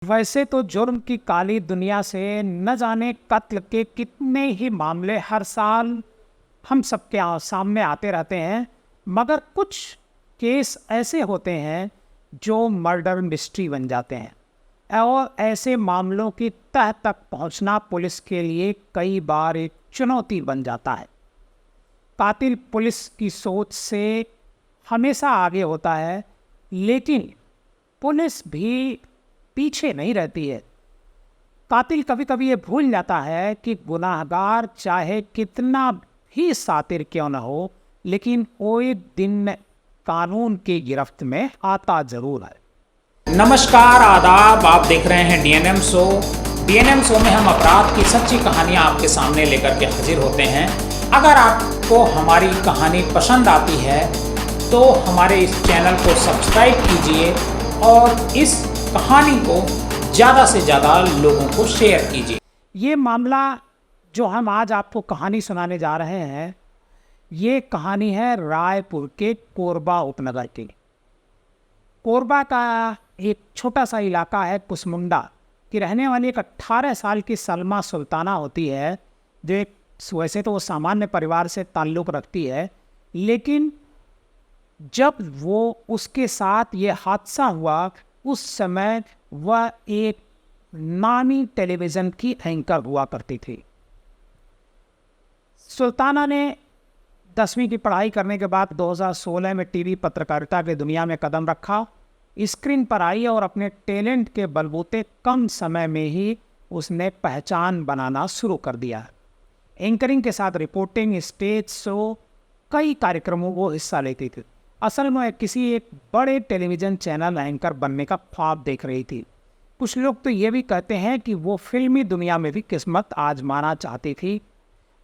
वैसे तो जुर्म की काली दुनिया से न जाने कत्ल के कितने ही मामले हर साल हम सबके सामने आते रहते हैं, मगर कुछ केस ऐसे होते हैं जो मर्डर मिस्ट्री बन जाते हैं और ऐसे मामलों की तह तक पहुंचना पुलिस के लिए कई बार एक चुनौती बन जाता है। कातिल पुलिस की सोच से हमेशा आगे होता है, लेकिन पुलिस भी पीछे नहीं रहती है। कातिल कभी कभी ये भूल जाता है कि गुनाहगार चाहे कितना भी सातिर क्यों न हो, लेकिन वो एक दिन कानून की गिरफ्त में आता जरूर है। नमस्कार, आदाब। आप देख रहे हैं डीएनएम शो। डीएनएम शो में हम अपराध की सच्ची कहानियां आपके सामने लेकर के हाजिर होते हैं। अगर आपको हमारी कहानी पसंद आती है तो हमारे इस चैनल को सब्सक्राइब कीजिए और इस कहानी को ज़्यादा से ज़्यादा लोगों को शेयर कीजिए। ये मामला जो हम आज आपको कहानी सुनाने जा रहे हैं, ये कहानी है रायपुर के कोरबा उपनगर की। कोरबा का एक छोटा सा इलाका है कुसमुंडा की रहने वाली एक 18 साल की सलमा सुल्ताना होती है, जो एक वैसे तो वो सामान्य परिवार से ताल्लुक़ रखती है, लेकिन जब वो उसके साथ ये हादसा हुआ उस समय वह एक नामी टेलीविज़न की एंकर हुआ करती थी। सुल्ताना ने 10वीं की पढ़ाई करने के बाद 2016 में टीवी पत्रकारिता की दुनिया में कदम रखा, स्क्रीन पर आई और अपने टैलेंट के बलबूते कम समय में ही उसने पहचान बनाना शुरू कर दिया। एंकरिंग के साथ रिपोर्टिंग, स्टेज शो, कई कार्यक्रमों को हिस्सा लेती थी। असल में किसी एक बड़े टेलीविज़न चैनल एंकर बनने का ख्वाब देख रही थी। कुछ लोग तो ये भी कहते हैं कि वो फिल्मी दुनिया में भी किस्मत आजमाना चाहती थी।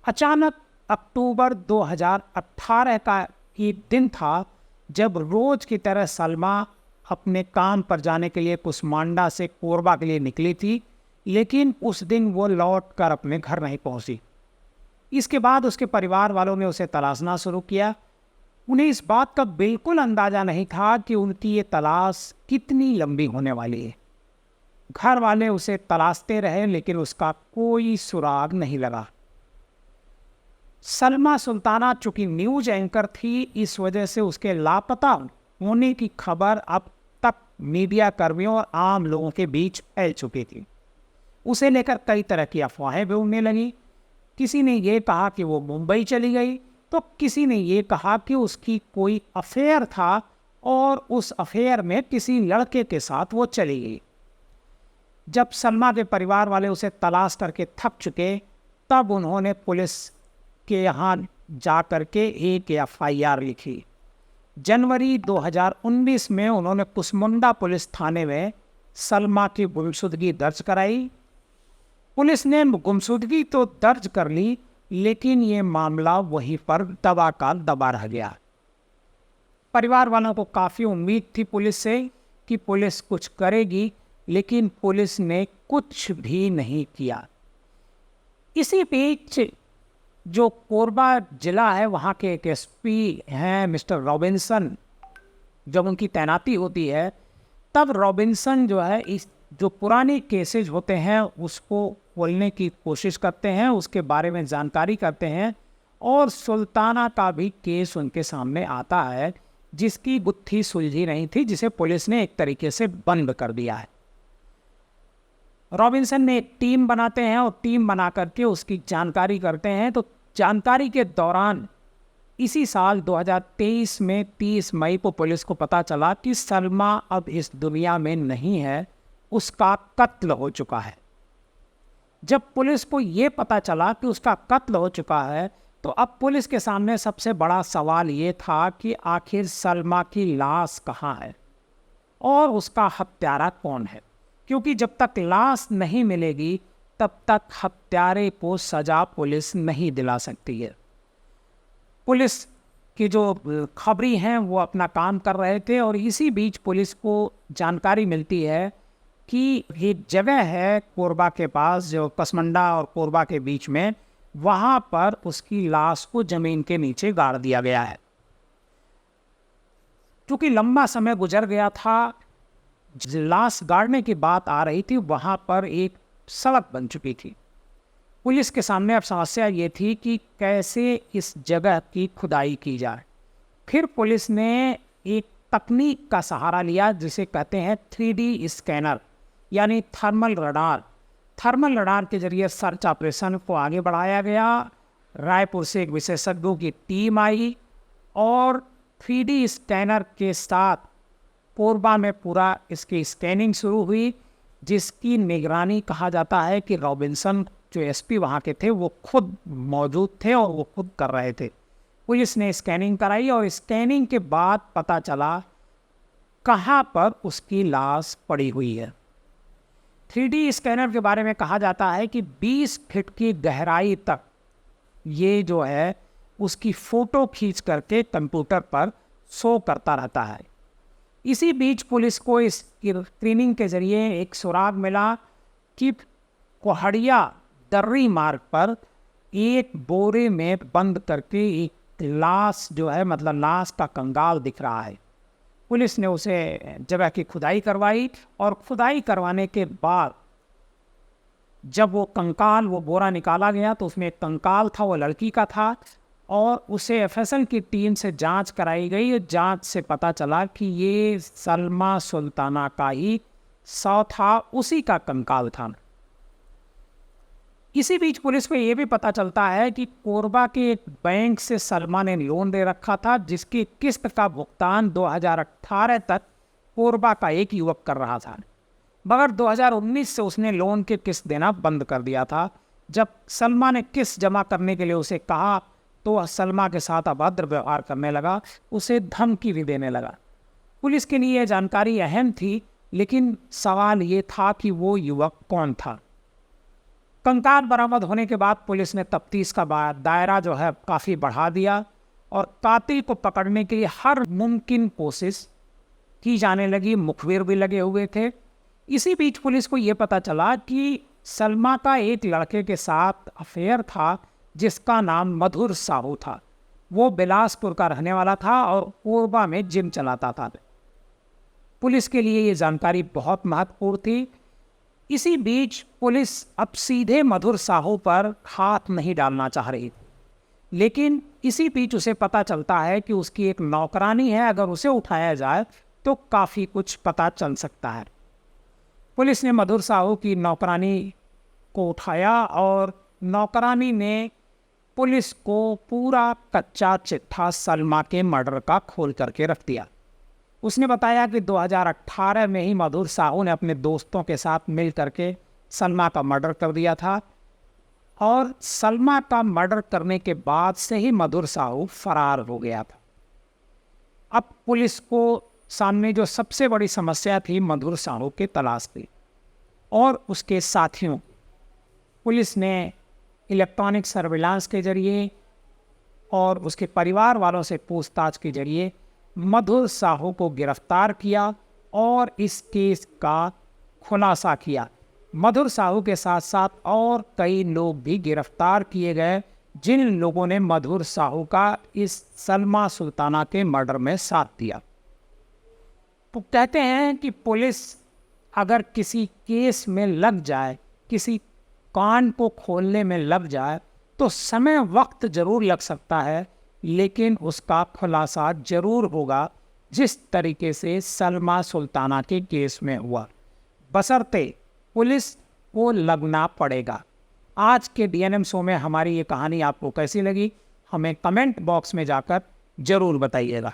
अचानक अक्टूबर 2018 का एक दिन था जब रोज़ की तरह सलमा अपने काम पर जाने के लिए कुसमांडा से कोरबा के लिए निकली थी, लेकिन उस दिन वो लौट कर अपने घर नहीं पहुंची। इसके बाद उसके परिवार वालों ने उसे तलाशना शुरू किया। उन्हें इस बात का बिल्कुल अंदाज़ा नहीं था कि उनकी ये तलाश कितनी लंबी होने वाली है। घर वाले उसे तलाशते रहे, लेकिन उसका कोई सुराग नहीं लगा। सलमा सुल्ताना चूंकि न्यूज़ एंकर थी, इस वजह से उसके लापता होने की खबर अब तक मीडिया कर्मियों और आम लोगों के बीच फैल चुकी थी। उसे लेकर कई तरह की अफवाहें भी उड़ने लगी। किसी ने ये कहा कि वो मुंबई चली गई, तो किसी ने ये कहा कि उसकी कोई अफेयर था और उस अफेयर में किसी लड़के के साथ वो चली गई। जब सलमा के परिवार वाले उसे तलाश करके थक चुके, तब उन्होंने पुलिस के यहाँ जा कर के एक FIR लिखी। जनवरी 2019 में उन्होंने कुसमुंडा पुलिस थाने में सलमा की गुमशुदगी दर्ज कराई। पुलिस ने गुमशुदगी तो दर्ज कर ली, लेकिन ये मामला वहीं पर दबा का दबा रह गया। परिवार वालों को काफ़ी उम्मीद थी पुलिस से कि पुलिस कुछ करेगी, लेकिन पुलिस ने कुछ भी नहीं किया। इसी बीच जो कोरबा ज़िला है, वहाँ के एक SP हैं मिस्टर रॉबिन्सन। जब उनकी तैनाती होती है तब रॉबिन्सन जो है इस जो पुराने केसेज होते हैं उसको खोलने की कोशिश करते हैं, उसके बारे में जानकारी करते हैं, और सुल्ताना का भी केस उनके सामने आता है जिसकी गुत्थी सुलझी नहीं थी, जिसे पुलिस ने एक तरीके से बंद कर दिया है। रॉबिन्सन ने एक टीम बनाते हैं और टीम बना करके उसकी जानकारी करते हैं। तो जानकारी के दौरान इसी साल 2023 में 30 मई को पुलिस को पता चला कि सलमा अब इस दुनिया में नहीं है, उसका कत्ल हो चुका है। जब पुलिस को ये पता चला कि उसका कत्ल हो चुका है, तो अब पुलिस के सामने सबसे बड़ा सवाल ये था कि आखिर सलमा की लाश कहाँ है और उसका हत्यारा कौन है, क्योंकि जब तक लाश नहीं मिलेगी तब तक हत्यारे को सज़ा पुलिस नहीं दिला सकती है। पुलिस की जो खबरी हैं वो अपना काम कर रहे थे, और इसी बीच पुलिस को जानकारी मिलती है कि एक जगह है कोरबा के पास, जो कुसमुंडा और कोरबा के बीच में, वहाँ पर उसकी लाश को ज़मीन के नीचे गाड़ दिया गया है। क्योंकि लंबा समय गुजर गया था, लाश गाड़ने की बात आ रही थी वहाँ पर एक सड़क बन चुकी थी। पुलिस के सामने अब समस्या ये थी कि कैसे इस जगह की खुदाई की जाए। फिर पुलिस ने एक तकनीक का सहारा लिया जिसे कहते हैं 3D स्कैनर यानी थर्मल रडार। थर्मल रडार के जरिए सर्च ऑपरेशन को आगे बढ़ाया गया। रायपुर से एक विशेषज्ञों की टीम आई और 3D स्कैनर के साथ कोरबा में पूरा इसकी स्कैनिंग शुरू हुई, जिसकी निगरानी कहा जाता है कि रॉबिन्सन जो एसपी वहाँ के थे वो खुद मौजूद थे और वो खुद कर रहे थे। पुलिस ने स्कैनिंग कराई और स्कैनिंग के बाद पता चला कहाँ पर उसकी लाश पड़ी हुई है। 3D स्कैनर के बारे में कहा जाता है कि 20 फीट की गहराई तक ये जो है उसकी फ़ोटो खींच करके कंप्यूटर पर शो करता रहता है। इसी बीच पुलिस को इस स्क्रीनिंग के ज़रिए एक सुराग मिला कि कोहड़िया दर्री मार्ग पर एक बोरे में बंद करके एक लाश जो है मतलब लाश का कंगाल दिख रहा है। पुलिस ने उसे जगह की खुदाई करवाई और खुदाई करवाने के बाद जब वो कंकाल वो बोरा निकाला गया तो उसमें एक कंकाल था, वो लड़की का था और उसे एफएसएल की टीम से जांच कराई गई। जांच से पता चला कि ये सलमा सुल्ताना का ही शव था, उसी का कंकाल था। इसी बीच पुलिस को ये भी पता चलता है कि कोरबा के एक बैंक से सलमा ने लोन दे रखा था जिसकी किस्त का भुगतान 2018 तक कोरबा का एक युवक कर रहा था, मगर 2019 से उसने लोन की किस्त देना बंद कर दिया था। जब सलमा ने किस्त जमा करने के लिए उसे कहा तो वह सलमा के साथ अभद्र व्यवहार करने लगा, उसे धमकी भी देने लगा। पुलिस के लिए यह जानकारी अहम थी, लेकिन सवाल ये था कि वो युवक कौन था। कंकाल बरामद होने के बाद पुलिस ने तफ्तीश का दायरा जो है काफ़ी बढ़ा दिया और कातिल को पकड़ने के लिए हर मुमकिन कोशिश की जाने लगी। मुखबिर भी लगे हुए थे। इसी बीच पुलिस को ये पता चला कि सलमा का एक लड़के के साथ अफेयर था जिसका नाम मधुर साहू था। वो बिलासपुर का रहने वाला था और कोरबा में जिम चलाता था। पुलिस के लिए ये जानकारी बहुत महत्वपूर्ण थी। इसी बीच पुलिस अब सीधे मधुर साहू पर हाथ नहीं डालना चाह रही, लेकिन इसी बीच उसे पता चलता है कि उसकी एक नौकरानी है, अगर उसे उठाया जाए तो काफ़ी कुछ पता चल सकता है। पुलिस ने मधुर साहू की नौकरानी को उठाया और नौकरानी ने पुलिस को पूरा कच्चा चिट्ठा सलमा के मर्डर का खोल करके रख दिया। उसने बताया कि 2018 में ही मधुर साहू ने अपने दोस्तों के साथ मिल करके सलमा का मर्डर कर दिया था और सलमा का मर्डर करने के बाद से ही मधुर साहू फरार हो गया था। अब पुलिस को सामने जो सबसे बड़ी समस्या थी मधुर साहू की तलाश थी और उसके साथियों। पुलिस ने इलेक्ट्रॉनिक सर्विलांस के जरिए और उसके परिवार वालों से पूछताछ के जरिए मधुर साहू को गिरफ्तार किया और इस केस का खुलासा किया। मधुर साहू के साथ साथ और कई लोग भी गिरफ्तार किए गए जिन लोगों ने मधुर साहू का इस सलमा सुल्ताना के मर्डर में साथ दिया। तो कहते हैं कि पुलिस अगर किसी केस में लग जाए, किसी कांड को खोलने में लग जाए तो समय वक्त ज़रूर लग सकता है, लेकिन उसका खुलासा ज़रूर होगा जिस तरीके से सलमा सुल्ताना के केस में हुआ, बशर्ते पुलिस को लगना पड़ेगा। आज के डीएनएम शो में हमारी ये कहानी आपको कैसी लगी, हमें कमेंट बॉक्स में जाकर ज़रूर बताइएगा।